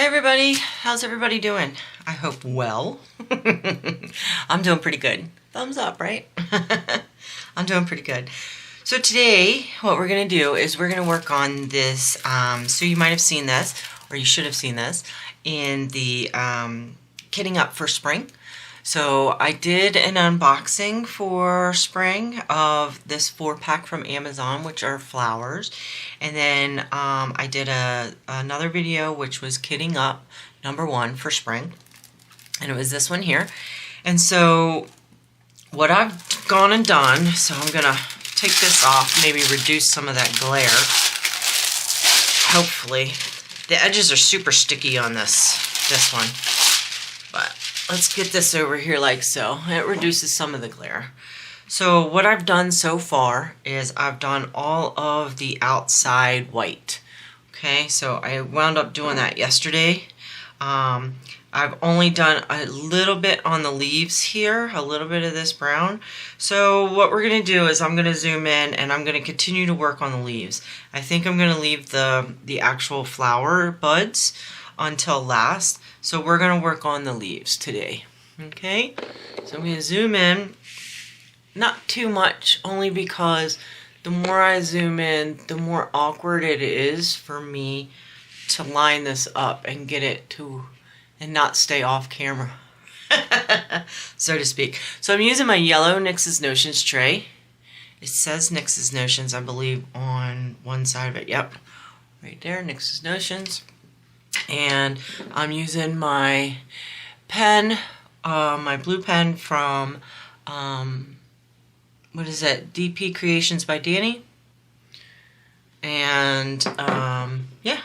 everybody, how's everybody doing? I hope well. I'm doing pretty good. Thumbs up, right? I'm doing pretty good. So today, what we're going to do is we're going to work on this, so you might have seen this, or you should have seen this, in the kitting up for spring. So I did an unboxing for spring of this 4-pack from Amazon, which are flowers. And then I did another video, which was kitting up #1 for spring. And it was this one here. And so what I've gone and done, so I'm going to take this off, maybe reduce some of that glare. Hopefully. The edges are super sticky on this one. But let's get this over here like so. It reduces some of the glare. So what I've done so far is I've done all of the outside white. Okay, so I wound up doing that yesterday. I've only done a little bit on the leaves here, a little bit of this brown. So what we're going to do is I'm going to zoom in and I'm going to continue to work on the leaves. I think I'm going to leave the actual flower buds until last. So we're going to work on the leaves today. Okay, so I'm going to zoom in. Not too much, only because the more I zoom in, the more awkward it is for me to line this up and get it to, and not stay off camera, so to speak. So I'm using my yellow NYX's Notions tray. It says NYX's Notions, I believe, on one side of it. Yep, right there, NYX's Notions. And I'm using my pen, my blue pen from, what is that, DP Creations by Danny. And yeah,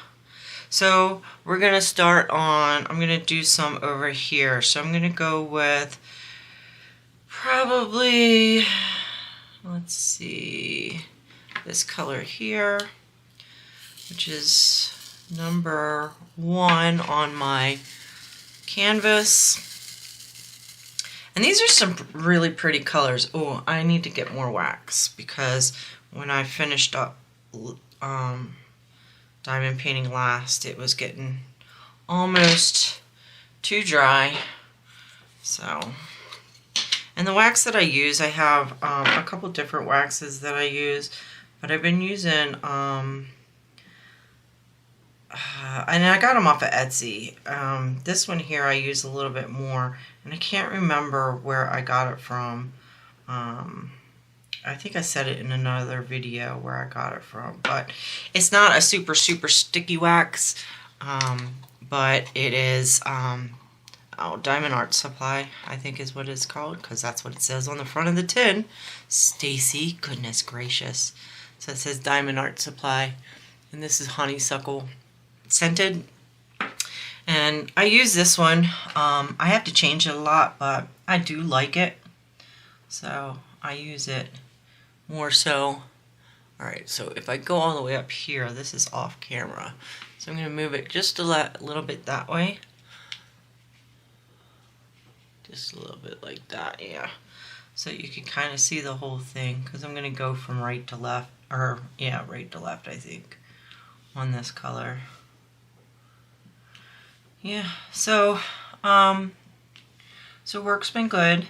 so we're gonna start on, I'm gonna do some over here. So I'm gonna go with probably, let's see, this color here, which is #1 on my canvas. And these are some really pretty colors. Oh, I need to get more wax because when I finished up diamond painting last, it was getting almost too dry. So, and the wax that I use, I have a couple different waxes that I use, but I've been using, and I got them off of Etsy. This one here I use a little bit more, and I can't remember where I got it from. I think I said it in another video where I got it from, but it's not a super sticky wax, but it is, Diamond Art Supply, I think is what it's called, because that's what it says on the front of the tin. Stacy, goodness gracious. So it says Diamond Art Supply, and this is honeysuckle scented. And I use this one. I have to change it a lot, but I do like it, so I use it more so. Alright, so if I go all the way up here, this is off camera, so I'm going to move it just a little bit that way, just a little bit like that, yeah, so you can kind of see the whole thing, because I'm going to go from right to left, or yeah, right to left, I think, on this color. Yeah, so work's been good,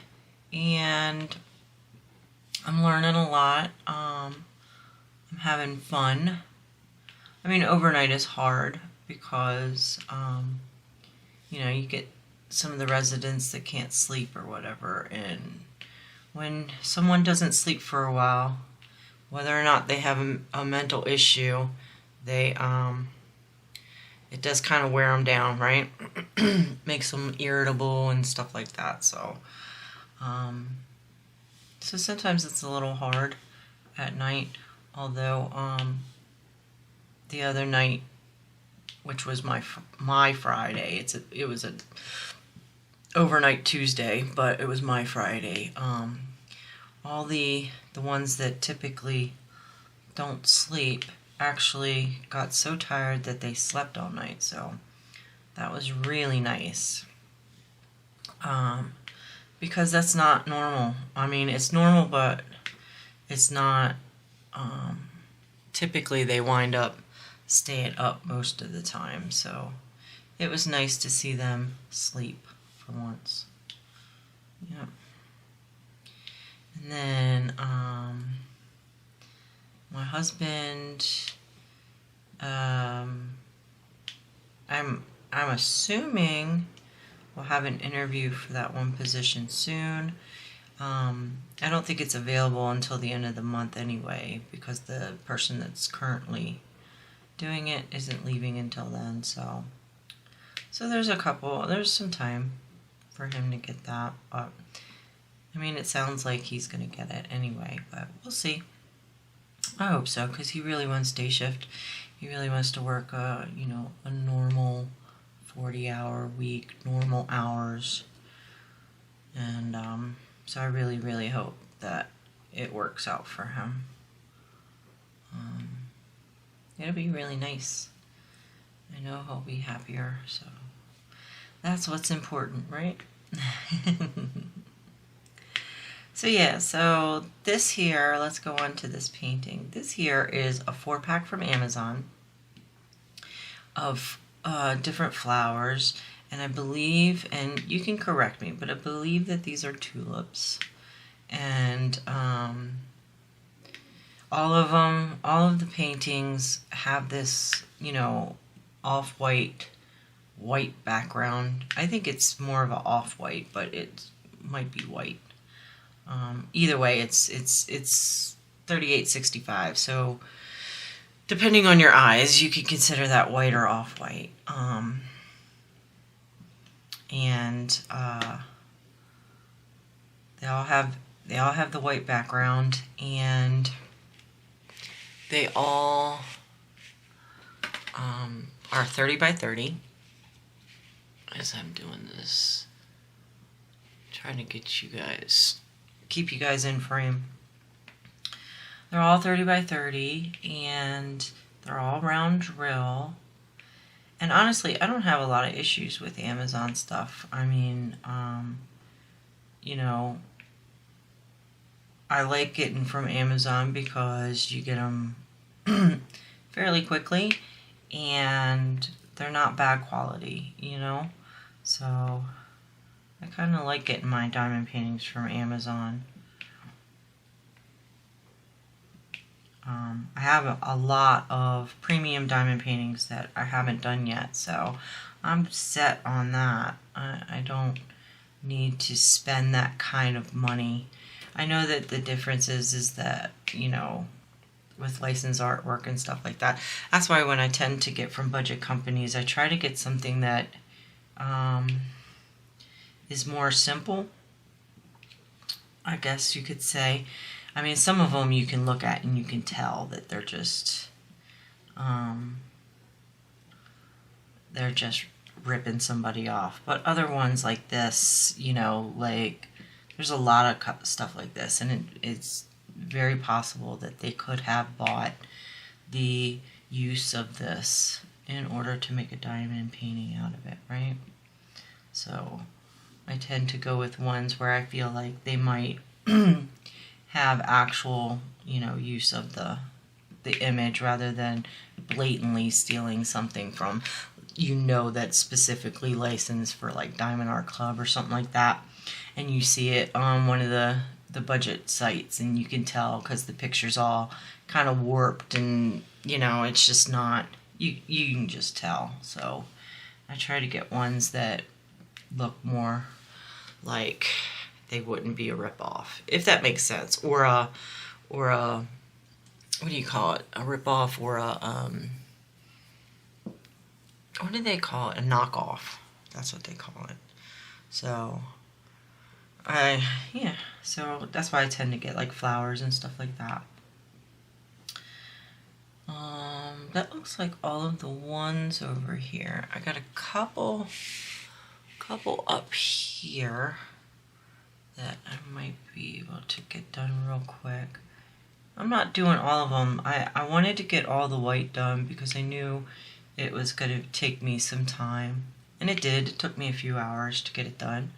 and I'm learning a lot. I'm having fun. I mean, overnight is hard because, you know, you get some of the residents that can't sleep or whatever, and when someone doesn't sleep for a while, whether or not they have a mental issue, they, it does kind of wear them down, right? Makes them irritable and stuff like that. So, so sometimes it's a little hard at night. Although, the other night, which was my Friday, it was a overnight Tuesday, but it was my Friday. All the ones that typically don't sleep actually got so tired that they slept all night, so that was really nice, because that's not normal. I mean, it's normal, but it's not, typically they wind up staying up most of the time, so it was nice to see them sleep for once. Yep. And then my husband, I'm assuming we'll have an interview for that one position soon. I don't think it's available until the end of the month anyway, because the person that's currently doing it isn't leaving until then. So there's some time for him to get that. But I mean, it sounds like he's gonna get it anyway, but we'll see. I hope so, because he really wants day shift. He really wants to work a normal 40-hour week, normal hours. And so I really, really hope that it works out for him. It'll be really nice. I know he'll be happier, so that's what's important, right? So yeah, so this here, let's go on to this painting. This here is a 4-pack from Amazon of different flowers. And I believe, and you can correct me, but I believe that these are tulips. And all of the paintings have this, off-white, white background. I think it's more of an off-white, but it might be white. Either way, it's 3865. So depending on your eyes, you could consider that white or off-white. And they all have the white background, and they all are 30 by 30. As I'm doing this, trying to keep you guys in frame. They're all 30 by 30, and they're all round drill. And honestly, I don't have a lot of issues with Amazon stuff. I mean, I like getting from Amazon because you get them fairly quickly, and they're not bad quality, So I kind of like getting my diamond paintings from Amazon. I have a lot of premium diamond paintings that I haven't done yet, so I'm set on that. I don't need to spend that kind of money. I know that the difference is that, with licensed artwork and stuff like that, that's why when I tend to get from budget companies, I try to get something that is more simple, I guess you could say. I mean, some of them you can look at and you can tell that they're just ripping somebody off. But other ones like this, there's a lot of stuff like this, and it's very possible that they could have bought the use of this in order to make a diamond painting out of it, right? So I tend to go with ones where I feel like they might have actual, use of the image, rather than blatantly stealing something from, that's specifically licensed for like Diamond Art Club or something like that, and you see it on one of the budget sites, and you can tell because the picture's all kind of warped, and it's just not, you can just tell. So I try to get ones that look more like they wouldn't be a ripoff, if that makes sense, or a what do you call it? A ripoff, or what do they call it? A knockoff. That's what they call it. So so that's why I tend to get like flowers and stuff like that. That looks like all of the ones over here. I got a couple up here that I might be able to get done real quick. I'm not doing all of them. I wanted to get all the white done because I knew it was going to take me some time. And it did. It took me a few hours to get it done.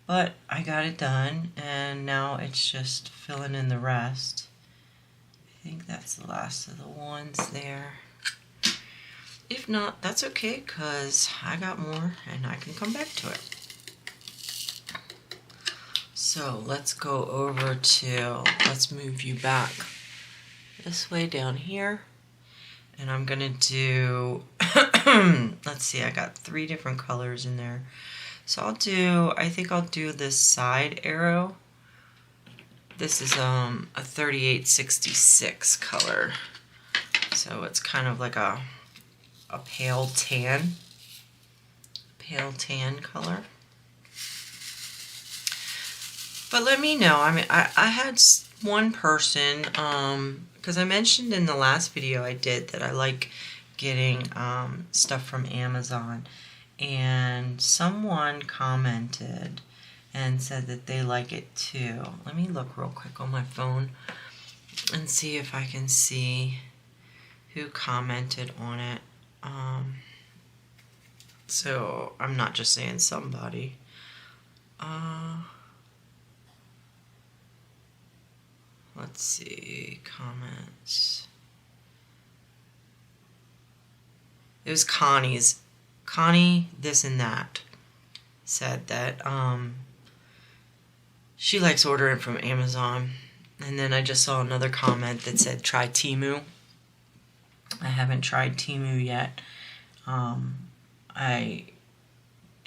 But I got it done, and now it's just filling in the rest. I think that's the last of the ones there. if not, that's okay, because I got more and I can come back to it. So let's go over to, let's move you back this way down here. And I'm going to do, let's see, I got 3 different colors in there. So I'll do, I think I'll do this side arrow. This is a 3866 color. So it's kind of like a pale tan color. But let me know. I mean, I had one person, because I mentioned in the last video I did that I like getting stuff from Amazon, and someone commented and said that they like it too. Let me look real quick on my phone and see if I can see who commented on it. So I'm not just saying somebody. Let's see, comments. It was Connie this and that said that she likes ordering from Amazon. And then I just saw another comment that said try Temu. I haven't tried Temu yet. I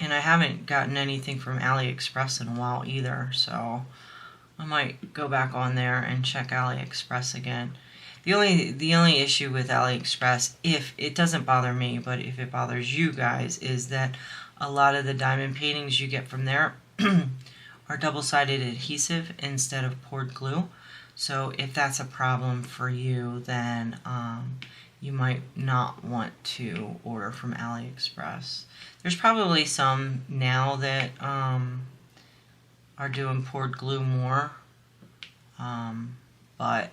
haven't gotten anything from AliExpress in a while either, so I might go back on there and check AliExpress again. The only issue with AliExpress, if it doesn't bother me, but if it bothers you guys, is that a lot of the diamond paintings you get from there are double-sided adhesive instead of poured glue. So if that's a problem for you, then you might not want to order from AliExpress. There's probably some now that are doing poured glue more, but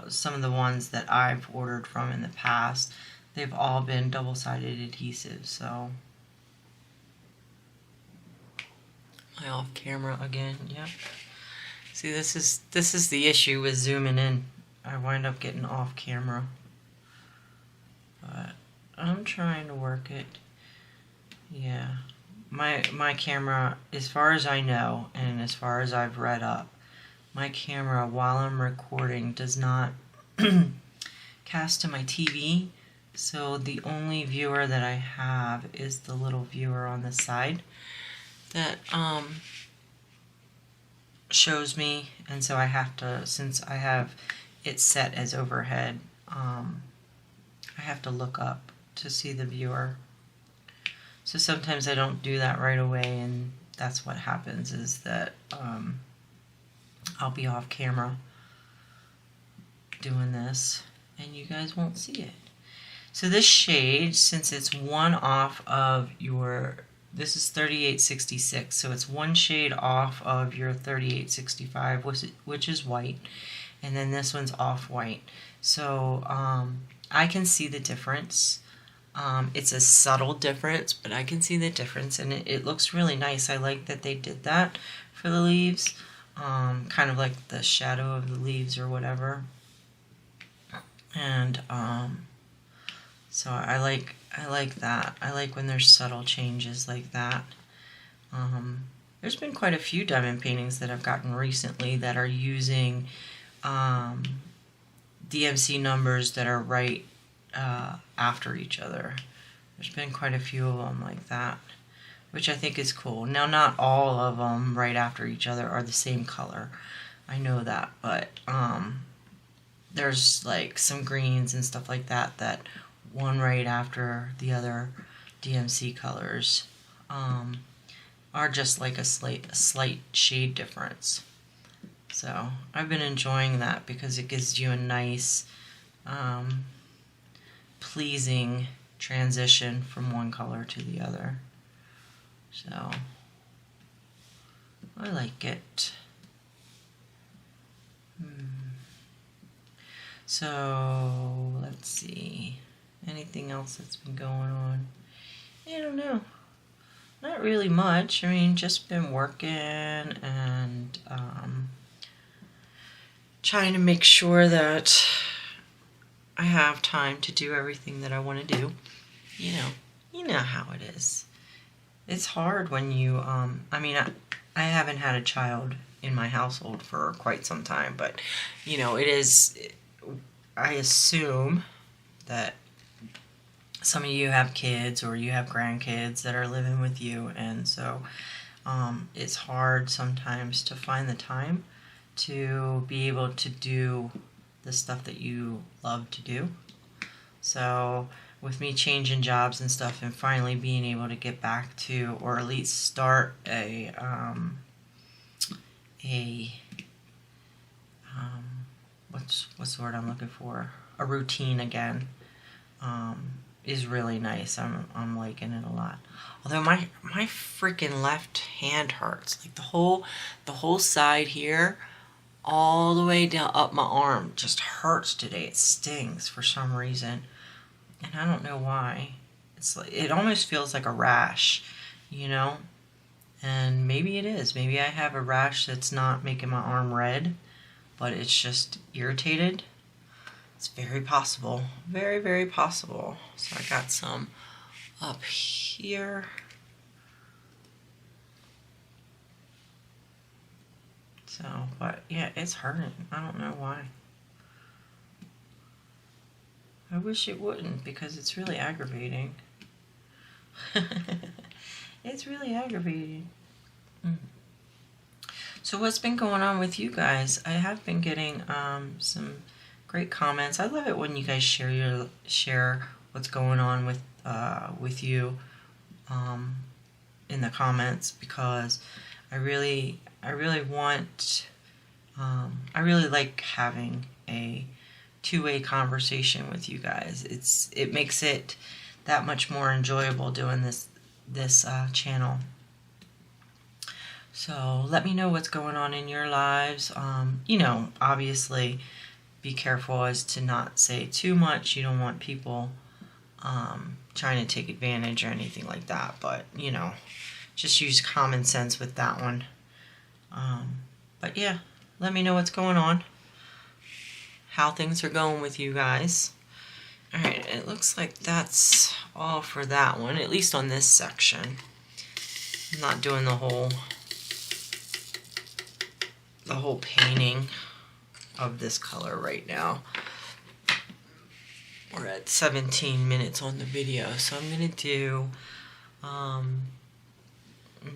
some of the ones that I've ordered from in the past, they've all been double-sided adhesive. So am I off camera again? Yep. See, this is the issue with zooming in. I wind up getting off camera, but I'm trying to work it. Yeah, my camera, as far as I know and as far as I've read up, my camera while I'm recording does not cast to my TV, so the only viewer that I have is the little viewer on the side that shows me, and so I have to, since I have it set as overhead, I have to look up to see the viewer. So sometimes I don't do that right away, and that's what happens, is that I'll be off camera doing this and you guys won't see it. So this shade, since it's one off of your, this is 3866, so it's one shade off of your 3865, which is white, and then this one's off-white. So I can see the difference. It's a subtle difference, but I can see the difference, and it looks really nice. I like that they did that for the leaves, kind of like the shadow of the leaves or whatever. And so I like that. I like when there's subtle changes like that. There's been quite a few diamond paintings that I've gotten recently that are using DMC numbers that are right after each other. There's been quite a few of them like that, which I think is cool. Now, not all of them right after each other are the same color. I know that, but there's like some greens and stuff like that that one right after the other DMC colors are just like a slight shade difference. So I've been enjoying that because it gives you a nice pleasing transition from one color to the other. So I like it. So let's see, anything else that's been going on? I don't know, not really much. I mean, just been working and trying to make sure that I have time to do everything that I want to do. you know how it is. It's hard when you, I mean, I haven't had a child in my household for quite some time, but, you know, it is, I assume that some of you have kids or you have grandkids that are living with you, and so it's hard sometimes to find the time to be able to do the stuff that you love to do. So with me changing jobs and stuff and finally being able to get back to, or at least start what's the word I'm looking for? A routine again, is really nice. I'm liking it a lot. Although my freaking left hand hurts. Like the whole side here, all the way down up my arm just hurts today. It stings for some reason. And I don't know why. It's like, it almost feels like a rash, you know? And maybe it is. Maybe I have a rash that's not making my arm red, but it's just irritated. It's very possible. Very, very possible. So I got some up here. So, but yeah, it's hurting. I don't know why. I wish it wouldn't, because it's really aggravating. It's really aggravating. So what's been going on with you guys? I have been getting some great comments. I love it when you guys share what's going on with you in the comments, because I really want, I really like having a two-way conversation with you guys. It makes it that much more enjoyable doing this channel. So let me know what's going on in your lives. You know, obviously be careful as to not say too much. You don't want people trying to take advantage or anything like that, but you know, just use common sense with that one. But yeah, let me know what's going on, how things are going with you guys. Alright, it looks like that's all for that one, at least on this section. I'm not doing the whole painting of this color right now. We're at 17 minutes on the video, so I'm going to do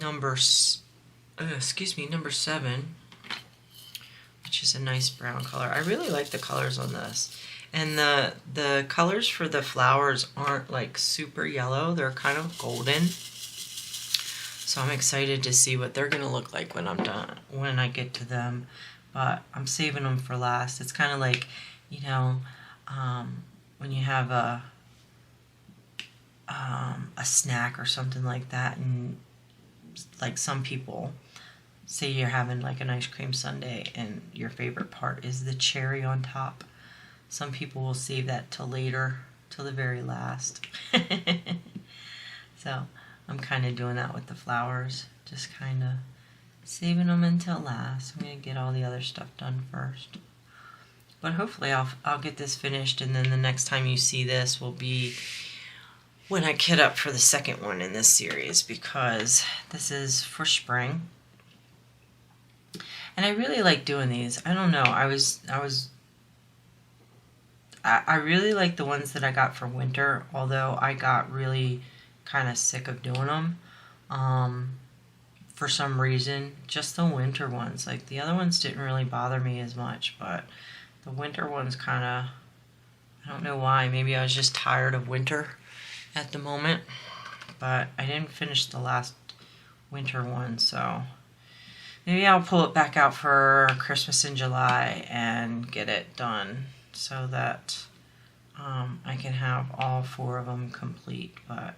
number 7, which is a nice brown color. I really like the colors on this. And the colors for the flowers aren't like super yellow. They're kind of golden. So I'm excited to see what they're going to look like when I'm done, when I get to them. But I'm saving them for last. It's kind of like, you know, when you have a snack or something like that, and like some people say you're having like an ice cream sundae and your favorite part is the cherry on top. Some people will save that till later, till the very last. So I'm kind of doing that with the flowers, just kind of saving them until last. I'm going to get all the other stuff done first. But hopefully I'll get this finished, and then the next time you see this will be when I kit up for the second one in this series, because this is for spring. And I really like doing these. I don't know, I really like the ones that I got for winter, although I got really kind of sick of doing them for some reason. Just the winter ones. Like the other ones didn't really bother me as much, but the winter ones kind of, I don't know why. Maybe I was just tired of winter at the moment, but I didn't finish the last winter one, so maybe I'll pull it back out for Christmas in July and get it done, so that I can have all 4 of them complete. But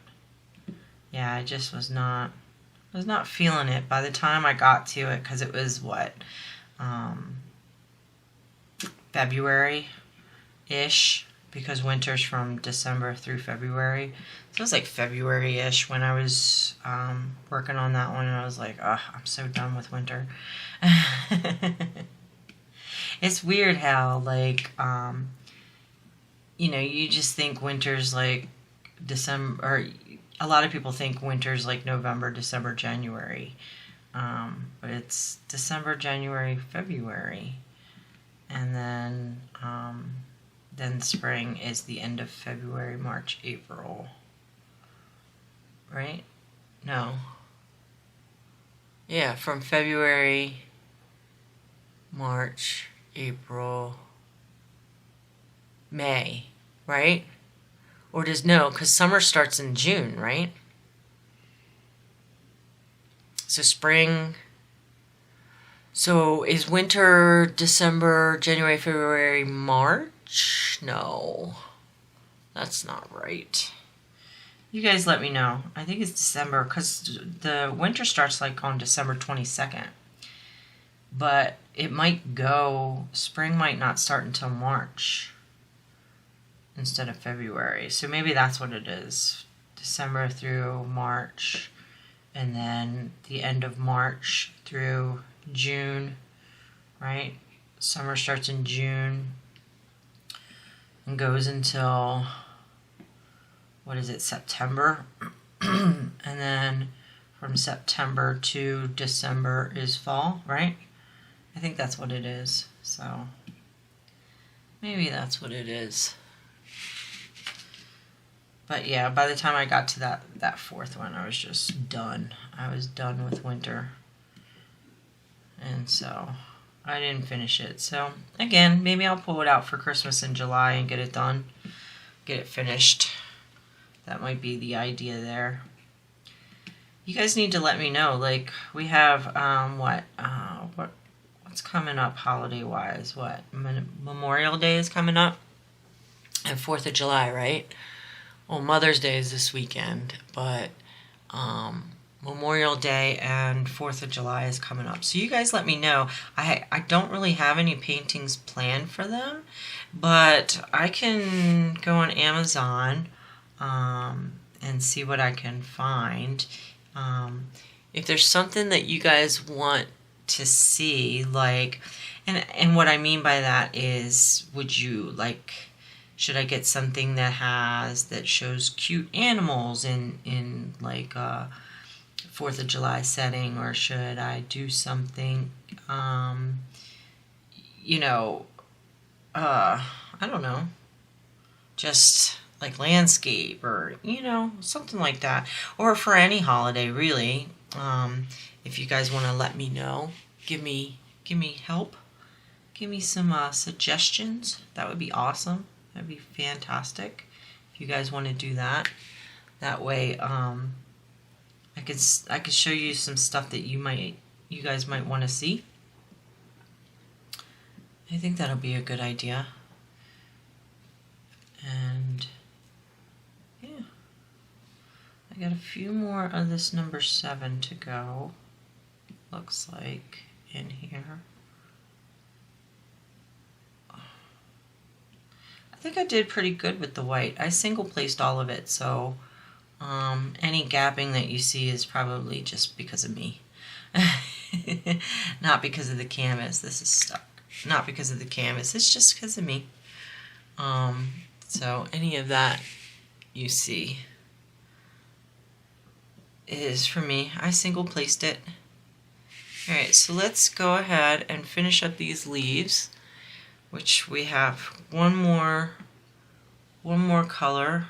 yeah, I just was not feeling it by the time I got to it, because it was what, February-ish, because winter's from December through February. So it was like February-ish when I was working on that one, and I was like, oh, I'm so done with winter. It's weird how, like, you know, you just think winter's like December, or a lot of people think winter's like November, December, January. But it's December, January, February. And then spring is the end of February, March, April. Right? No. Yeah, from February, March, April, May, right? Or does, no, because summer starts in June, right? So spring. So is winter December, January, February, March? No, that's not right. You guys let me know. I think it's December because the winter starts like on December 22nd. But it might go, spring might not start until March instead of February. So maybe that's what it is. December through March, and then the end of March through June, right? Summer starts in June and goes until, what is it, September? And then from September to December is fall, right? I think that's what it is. So maybe that's what it is. But yeah, by the time I got to that fourth one, I was just done. I was done with winter. And so I didn't finish it. So again, maybe I'll pull it out for Christmas in July and get it done. Get it finished. That might be the idea there. You guys need to let me know. Like, we have, what's coming up holiday-wise? What? Memorial Day is coming up? And 4th of July, right? Well, Mother's Day is this weekend, but Memorial Day and 4th of July is coming up. So you guys let me know. I don't really have any paintings planned for them, but I can go on Amazon and see what I can find. If there's something that you guys want to see, like, and what I mean by that is, would you like, should I get something that shows cute animals in like a 4th of July setting, or should I do something, you know, I don't know, just like landscape, or, you know, something like that, or for any holiday really. If you guys want to let me know, give me help, give me some suggestions. That would be awesome. That'd be fantastic if you guys want to do that. That way, I could show you some stuff that you guys might want to see. I think that'll be a good idea. And yeah, I got a few more of this number 7 to go. Looks like in here. I think I did pretty good with the white. I single placed all of it, so any gapping that you see is probably just because of me. Not because of the canvas. This is stuck. Not because of the canvas. It's just because of me. So any of that you see is for me. I single placed it. Alright, so let's go ahead and finish up these leaves, which we have one more color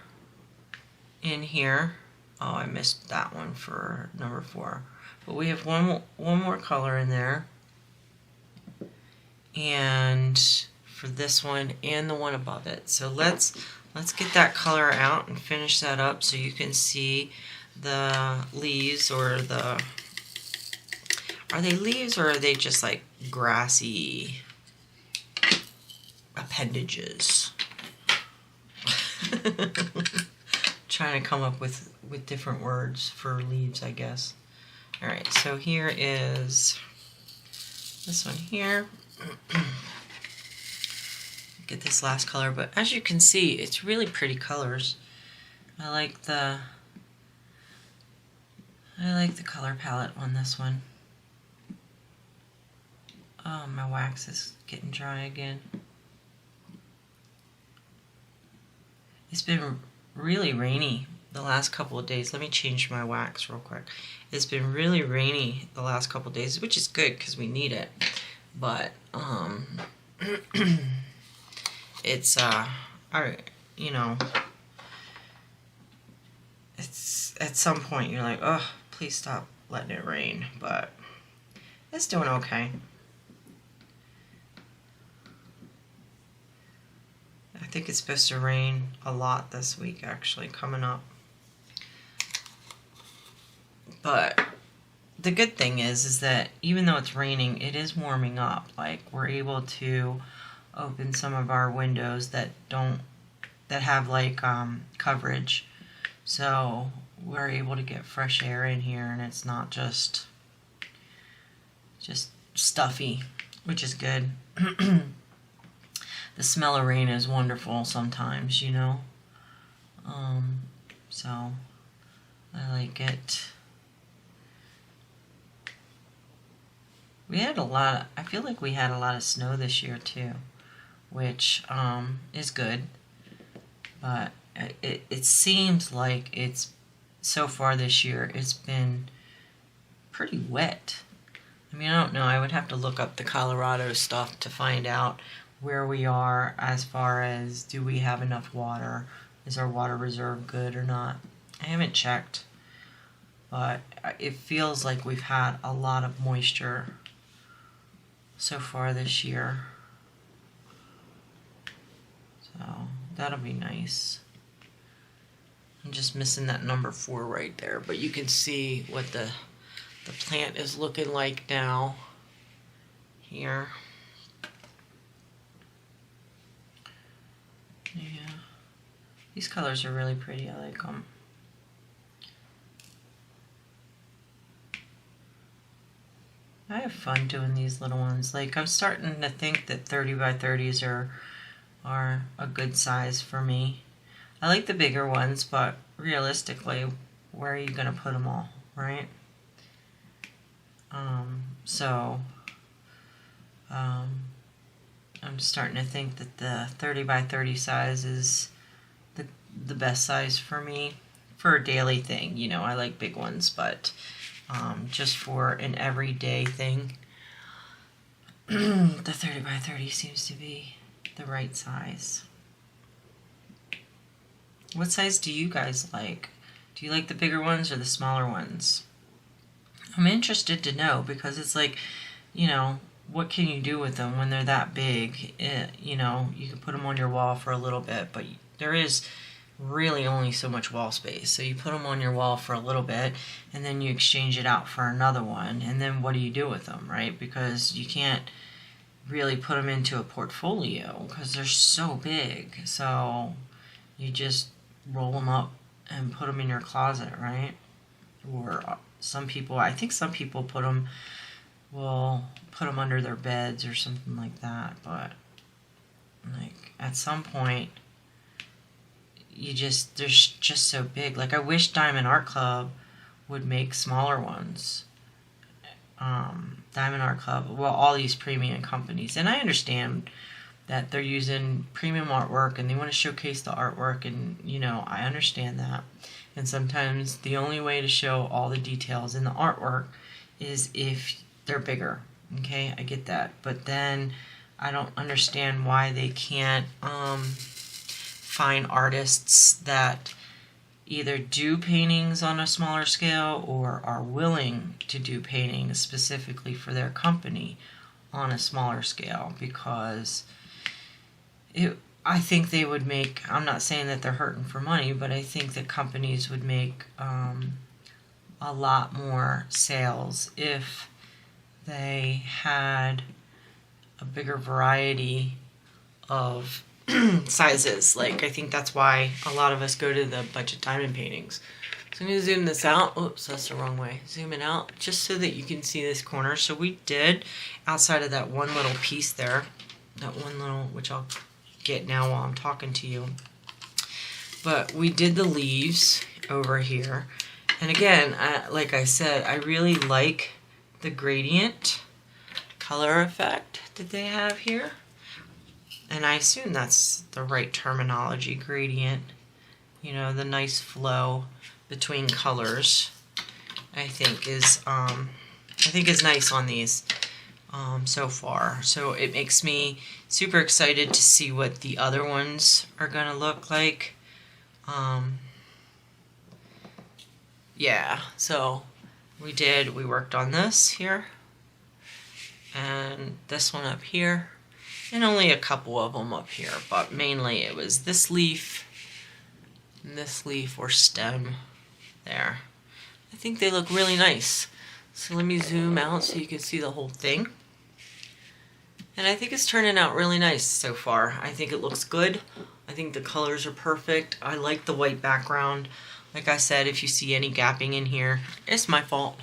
in here. Oh, I missed that one for number 4. But we have one more color in there. And for this one and the one above it. So let's get that color out and finish that up so you can see the leaves, or are they leaves, or are they just like grassy appendages? Trying to come up with different words for leaves, I guess. Alright, so here is this one here. Get this last color, but as you can see, it's really pretty colors. I like the color palette on this one. Oh, my wax is getting dry again. It's been really rainy the last couple of days. Let me change my wax real quick. It's been really rainy the last couple of days, which is good because we need it. But it's you know, it's at some point you're like, oh, please stop letting it rain. But it's doing okay. I think it's supposed to rain a lot this week, actually, coming up. But the good thing is that even though it's raining, it is warming up. Like, we're able to open some of our windows that have like coverage, so we're able to get fresh air in here, and it's not just stuffy, which is good. The smell of rain is wonderful sometimes, you know. So I like it. We had I feel like we had a lot of snow this year too, which is good. But it seems like so far this year it's been pretty wet. I mean, I don't know. I would have to look up the Colorado stuff to find out where we are as far as, do we have enough water? Is our water reserve good or not? I haven't checked, but it feels like we've had a lot of moisture so far this year. So that'll be nice. I'm just missing that number 4 right there, but you can see what the plant is looking like now here. Yeah, these colors are really pretty. I like them. I have fun doing these little ones. Like, I'm starting to think that 30 by 30s are a good size for me. I like the bigger ones, but realistically, where are you going to put them all, right? I'm starting to think that the 30 by 30 size is the best size for me for a daily thing. You know, I like big ones, but just for an everyday thing, the 30 by 30 seems to be the right size. What size do you guys like? Do you like the bigger ones or the smaller ones? I'm interested to know, because it's like, you know, what can you do with them when they're that big? You know, you can put them on your wall for a little bit, but there is really only so much wall space. So you put them on your wall for a little bit, and then you exchange it out for another one, and then what do you do with them, right? Because you can't really put them into a portfolio because they're so big. So you just roll them up and put them in your closet, right? Or some people, I think some people will put them under their beds or something like that. But like, at some point, they're just so big. Like, I wish Diamond Art Club would make smaller ones. Diamond Art Club, well, all these premium companies, and I understand that they're using premium artwork and they want to showcase the artwork, and you know, I understand that. And sometimes the only way to show all the details in the artwork is if they're bigger. Okay, I get that. But then I don't understand why they can't find artists that either do paintings on a smaller scale or are willing to do paintings specifically for their company on a smaller scale, because I think they would make, I'm not saying that they're hurting for money, but I think that companies would make a lot more sales if they had a bigger variety of sizes. Like, I think that's why a lot of us go to the budget diamond paintings. So I'm going to zoom this out. Oops, that's the wrong way. Zoom it out just so that you can see this corner. So we did, outside of that one little piece there, that one little, which I'll get now while I'm talking to you, but we did the leaves over here. And again, like I said, I really like the gradient color effect that they have here. And I assume that's the right terminology, gradient You know, the nice flow between colors, I think is nice on these so far. So it makes me super excited to see what the other ones are gonna look like. Yeah, so we worked on this here and this one up here and only a couple of them up here, but mainly it was this leaf and this leaf or stem there. I think they look really nice. So let me zoom out so you can see the whole thing. And I think it's turning out really nice so far. I think it looks good. I think the colors are perfect. I like the white background. Like I said, if you see any gapping in here, it's my fault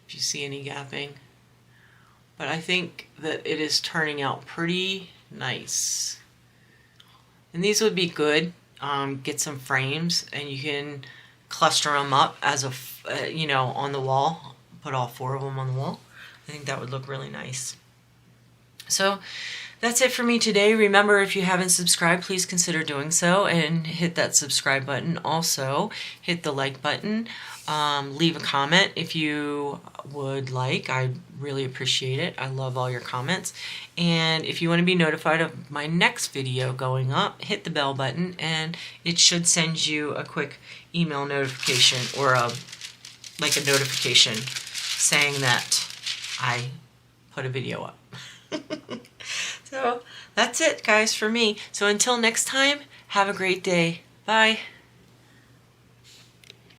if you see any gapping. But I think that it is turning out pretty nice. And these would be good. Get some frames and you can cluster them up as a, you know, on the wall. Put all 4 of them on the wall. I think that would look really nice. So that's it for me today. Remember, if you haven't subscribed, please consider doing so and hit that subscribe button. Also, hit the like button. Leave a comment if you would like. I really appreciate it. I love all your comments. And if you want to be notified of my next video going up, hit the bell button and it should send you a quick email notification or a notification saying that I put a video up. So that's it, guys, for me. So until next time, have a great day. Bye.